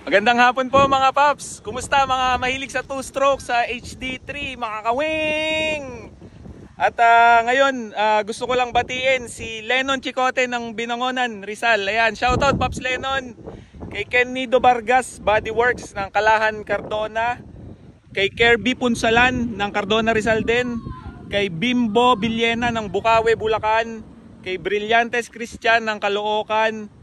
Magandang hapon po mga paps. Kumusta mga mahilig sa 2-stroke sa HD3 mga kawing? At ngayon gusto ko lang batiin si Lennon Chicote ng Binangonan, Rizal. Ayan, shoutout Paps Lennon. Kay Kennido Vargas Bodyworks ng Kalahan, Cardona. Kay Kirby Punsalan ng Cardona, Rizal din. Kay Bimbo Villena ng Bukawe, Bulacan. Kay Brillantes Christian ng Caloocan.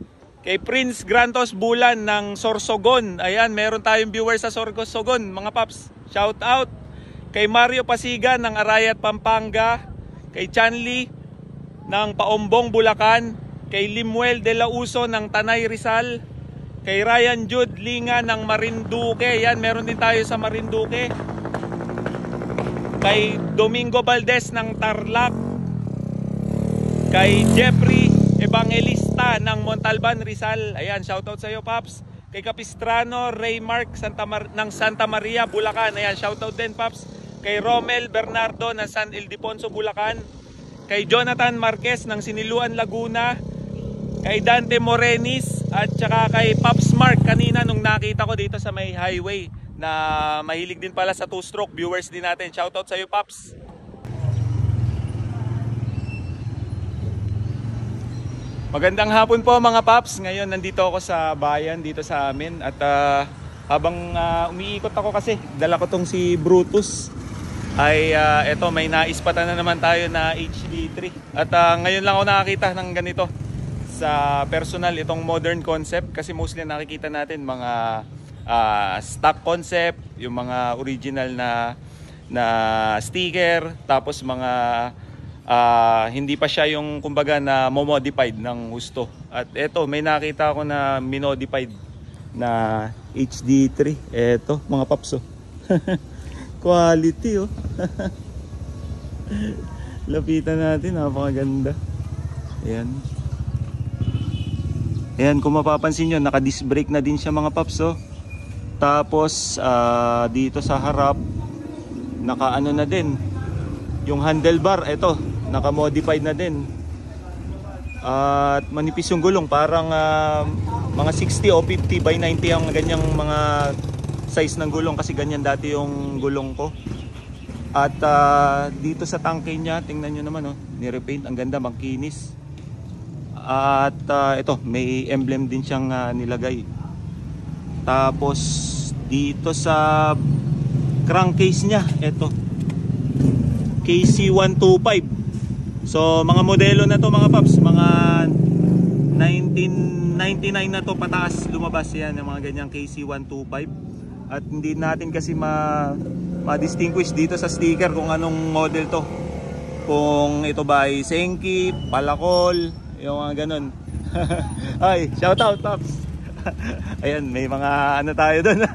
Kay Prince Grantos Bulan ng Sorsogon. Ayan, meron tayong viewers sa Sorsogon mga paps. Shout out. Kay Mario Pasiga ng Arayat, Pampanga. Kay Chanli ng Paombong, Bulacan. Kay Limuel De La Uso ng Tanay, Rizal. Kay Ryan Jude Linga ng Marinduque. Ayan, meron din tayo sa Marinduque. Kay Domingo Valdez ng Tarlac. Kay Jeffrey Evangelista ng Montalban, Rizal. Ayan, shoutout sa iyo Paps. Kay Capistrano Raymark ng Santa Maria, Bulacan. Ayan, shoutout din Paps. Kay Romel Bernardo ng San Ildefonso, Bulacan. Kay Jonathan Marquez ng Siniluan, Laguna. Kay Dante Morenis at saka kay Paps Mark kanina nung nakita ko dito sa may highway na mahilig din pala sa 2-stroke, viewers din natin. Shoutout sa iyo Paps. Magandang hapon po mga paps. Ngayon nandito ako sa bayan dito sa amin at habang umiikot ako kasi dala ko tong si Brutus ay eto may naispatan na naman tayo na HD3 at ngayon lang ako nakakita ng ganito sa personal, itong modern concept kasi mostly nakikita natin mga stock concept, yung mga original na sticker, tapos mga hindi pa siya yung kumbaga na modified ng gusto. At eto may nakita ako na minodified na HD3. Eto mga paps oh. Quality oh. Lapitan natin, napakaganda. Ayan. Ayan, kung mapapansin nyo, naka disc brake na din siya mga paps oh. Tapos dito sa harap naka ano na din yung handlebar, eto naka-modified na din. At manipis yung gulong, parang mga 60 o 50 by 90 ang ganyang mga size ng gulong kasi ganyan dati yung gulong ko. At dito sa tangke niya, tingnan nyo naman oh, nirepaint, ang ganda, magkinis. At ito, may emblem din siyang nilagay. Tapos dito sa crankcase niya, ito KC125. So mga modelo na to mga paps, mga 1999 na to pataas lumabas yan, yung mga ganyang KC125. At hindi natin kasi ma-distinguish dito sa sticker kung anong model to, kung ito ba ay Senki, Palakol, yung mga ganun. Ay, shout out paps. Ayan, may mga ano tayo doon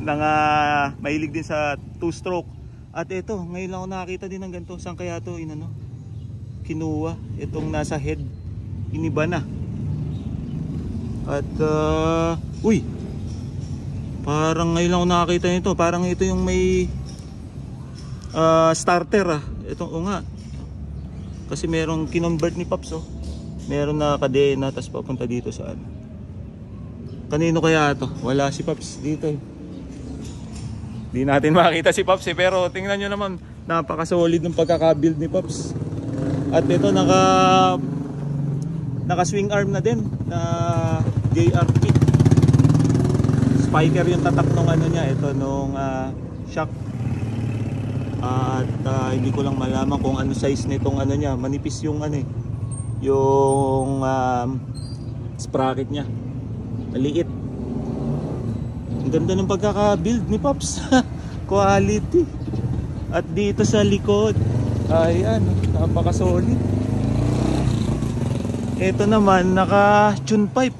mga mahilig din sa 2-stroke. At ito, ngayon lang ako nakakita din ng ganito. Saan kaya ito inano? Kinuha. Itong nasa head. Iniba na. At uy, parang ngayon lang ako nakakita nito. Parang ito yung may starter Ito nga. Kasi merong kinonvert ni Paps oh. Meron na kadena tapos papunta dito sa ano. Kanino kaya ito? Wala si Paps dito eh. Di natin makita si Paps eh, pero tingnan nyo naman, napaka-solid ng pagkaka-build ni Paps. At ito naka swing arm na din na JR kit. Spiker yung tatak nung ano niya, ito nung shock. At hindi ko lang malaman kung ano size nitong ano niya, manipis yung ano eh, yung sprocket niya. Maliit. Ang ganda ng pagkaka-build ni Paps. Quality. At dito sa likod, ayan, napaka-solid. Ito naman, naka-tune pipe.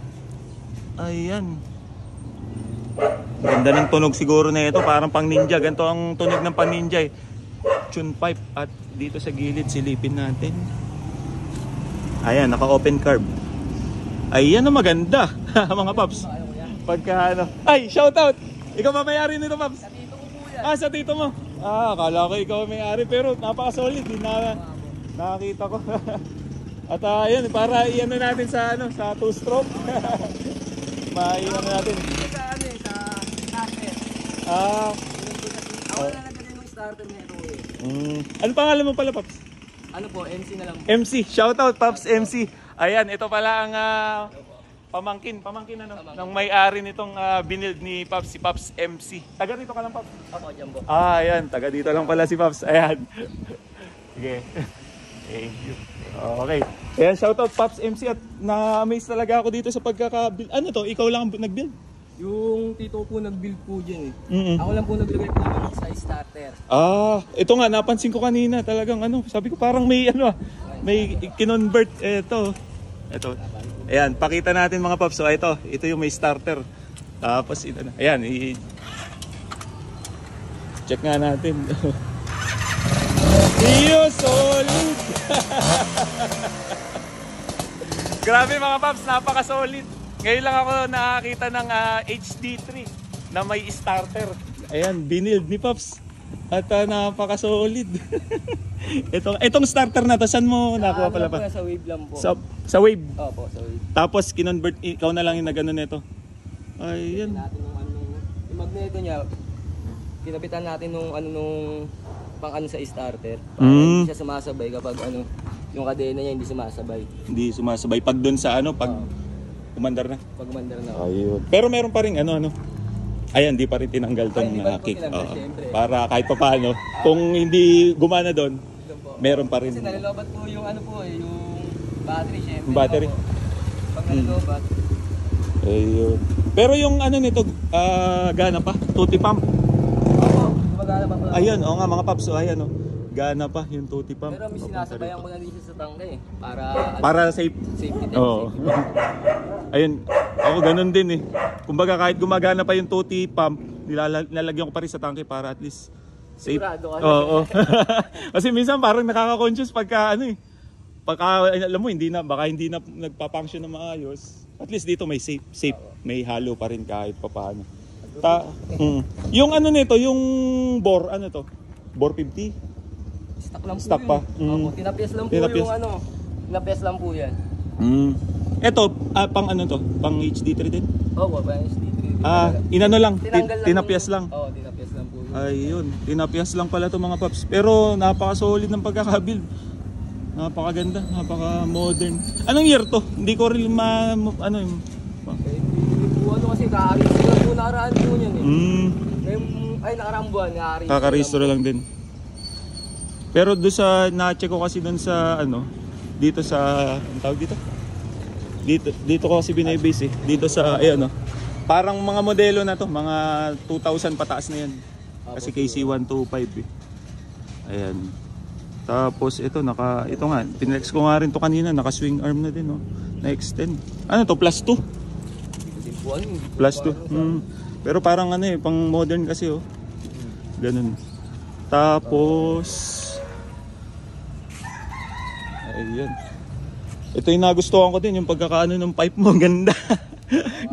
Ayan. Ganda ng tunog siguro na ito, parang pang ninja. Ganito ang tunog ng pang ninja eh. Tune pipe. At dito sa gilid, silipin natin. Ayan, naka-open carb. Ayan na maganda. Mga Paps. Pagka ano. Ay, shoutout! Ikaw ba may-ari nito, Paps? Sa tito ko po yan. Sa tito mo? Akala ko ikaw may-ari, pero napaka-solid. Nakakita ko. At ayun, para i-ano natin sa 2-stroke. May ano natin. Ah, Ako na lang din yung starter na ito eh. ano pangalan mo pala, Paps? Ano po, MC na lang po. MC. Shoutout, Paps MC. Ayan, ito pala ang pamangkin ano, ng may-ari nitong binild ni Paps, si Paps MC. Taga dito ka lang, Paps? Ako, dyan po. Ayan, taga dito lang pala si Paps. Ayan. Sige. Thank you. Okay. Ayan, shoutout Paps MC at na-amaze talaga ako dito sa pagkaka-build. Ano to? Ikaw lang ang nag-build? Yung tito po nag-build po dyan eh. Mm-mm. Ako lang po naglagay po ng sa starter. Ito nga, napansin ko kanina talagang ano, sabi ko parang may ano may kinonvert ito. Ito. Ayan, pakita natin mga Paps. So ito yung may starter. Tapos ito na. Ayan, check nga natin. Iyo, solid. Grabe mga Paps, napaka-solid. Ngayon lang ako nakakita ng HD3 na may starter. Ayan, binild ni Paps. At napaka-solid. Itong starter na to, saan mo nakuha pala pa? Sa wave lang po. Sa wave. Opo, sa wave. Tapos kinonvert, ikaw na lang yung nagano nito. Ayan. Natin yung magneto niya, kinapitan natin nung pang sa starter. Para hindi siya sumasabay kapag yung kadena niya hindi sumasabay. Hindi sumasabay pag doon sa pag umandar na. Pag umandar na. Ayun. Pero meron pa rin ano. Ayan, di pa rin tinanggal tong Ay, di pa rin kick. tinanggal, syempre. Para kahit pa paano, kung hindi gumana doon, meron pa rin. Kasi nalalobat po yung yung battery syempre. Battery. Pag nalalobat. Ayun. Pero yung nito, gana pa? Tutti pump. Opo, gumagana pa pala. Ayun, oo nga mga Paps. So, ayan gana pa yung tutti pump. Pero may sinasabayan ko na din siya sa tangke eh. Para safe. Safety din. Oo. Ayun, ako ganun din eh. Kumbaga kahit gumagana pa yung tutti pump, nilalagyan ko pa rin sa tangke para at least safe. Sigurado ka. Oo. Kasi minsan parang nakaka-conscious pagka pagka alam mo baka hindi na nagpa-function na maayos. At least dito may safe, may halo pa rin kahit papaano. Yung nito, yung bore, bore 50? Stock lang po Stock yun. pa? Opo, tinapyas lang po Tinapyas. yung tinapyas lang po yan. Ito, pang to? Pang HD3 din? Opo, pang HD3. Inano lang, Tinanggal tinapyas lang. Oo, tinapyas lang po yun. Ayun, tinapyas lang pala to mga Paps. Pero napaka-solid ng pagkakabuild. Napakaganda, napaka-modern. Anong year to? Hindi ko rin Hindi po kasi kaka-register lang po nakaraan po yan eh. Nakaraang buwan, kaka-register lang din. Pero doon na-check ko kasi doon sa dito sa, ang tawag dito? Dito ko kasi binibase eh. Dito sa, parang mga modelo na to, mga 2,000 pataas na yan. Kasi KC125 eh. Ayan. Tapos ito nga, pinex ko nga rin to kanina, naka-swing arm na din, na-extend. Ano to, plus 2? Plus 2. Pero parang pang modern kasi ganun. Tapos ayun. Ito yung nagustuhan ko din, yung pagkakaano ng pipe mo, ganda.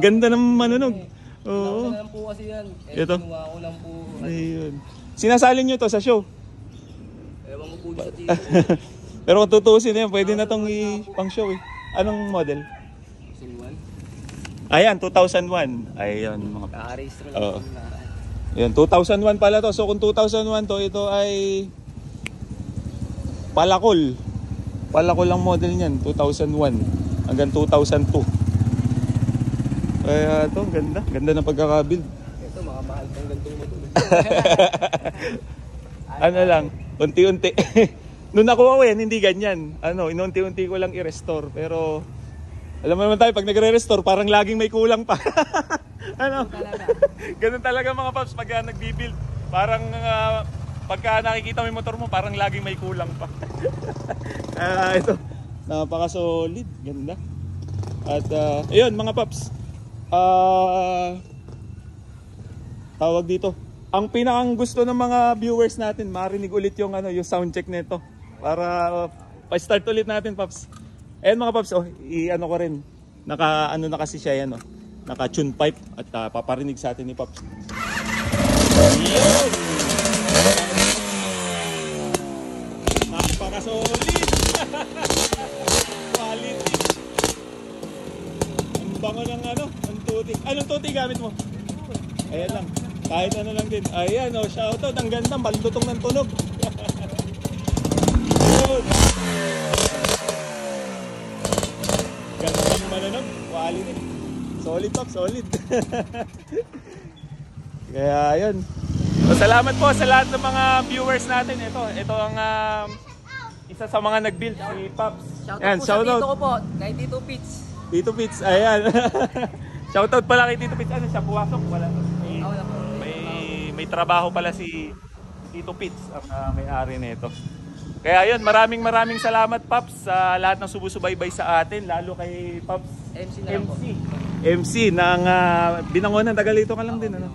Ganda ng manunog. Oo. Lang po kasi yan. Ito. Kinuha ko lang po. Ayun. Sinasalin nyo to sa show? Ewan mo po sa TV. Pero kung tutuusin yan, pwede na tong pang show eh. Anong model? 2001? Ayan, 2001. Ayun, mga Kaka-register lang Oo. po na. Ayan, 2001 pala to. So kung 2001 to, ito ay Palakol. Palakol ang model niyan, 2001 hanggang 2002. Kaya ito, ganda. Ganda ng pagkakabuild. Ito, mga mahal pang gantong motor. Ano lang, unti-unti. Nung nakuha ko yan, hindi ganyan. Inunti-unti ko lang i-restore. Pero, alam mo naman tayo, pag nagre-restore, parang laging may kulang pa. Ganun talaga mga Paps, pag nagbibuild. Parang, pagka nakikita mo yung motor mo, parang laging may kulang pa. Ito, napaka-solid. Ganda. At, ayun mga Paps. Tawag dito. Ang pinakang gusto ng mga viewers natin, marinig ulit yung yung sound check nito para pa-start ulit natin, Paps. Ayun mga Paps, i-ano ko rin. Naka na kasi siya yan, naka-tune pipe at paparinig sa atin ni Paps. Yun! Napaka-solid! Quality! Ang bango ng ng tuti. Anong tuti gamit mo? Ayan lang. Kahit ano lang din. Ayan, oh, shoutout. Ang ganda, malutong ng tunog. Yun. Ganda ng mananog. Quality. Solid, Pop, solid. Kaya, yun. So, salamat po sa lahat ng mga viewers natin. Ito ang isa sa mga nag-build, si Pops. Shoutout po sa tito ko po, kay Tito Pitts. Tito Pitts, ayan. Shoutout pala kay Tito Pitts. Ano siya, puwasok? Wala. Wala po. May trabaho pala si Tito Pitts, ang may-ari nito. Kaya yun, maraming salamat, Pops, sa lahat ng sumusubaybay sa atin, lalo kay Pops MC na lang po. MC ng Binangonan. Tagalito ka lang din, ano?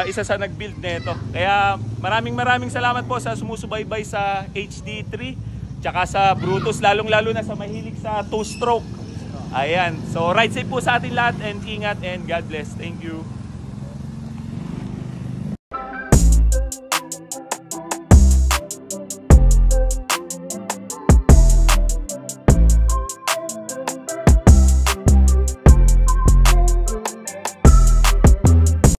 Isa sa nag-build nito. Kaya maraming salamat po sa sumusubaybay sa HD3 tsaka sa Brutus, lalong-lalo na sa mahilig sa two-stroke. Ayan. So ride safe po sa atin lahat and ingat and God bless. Thank you.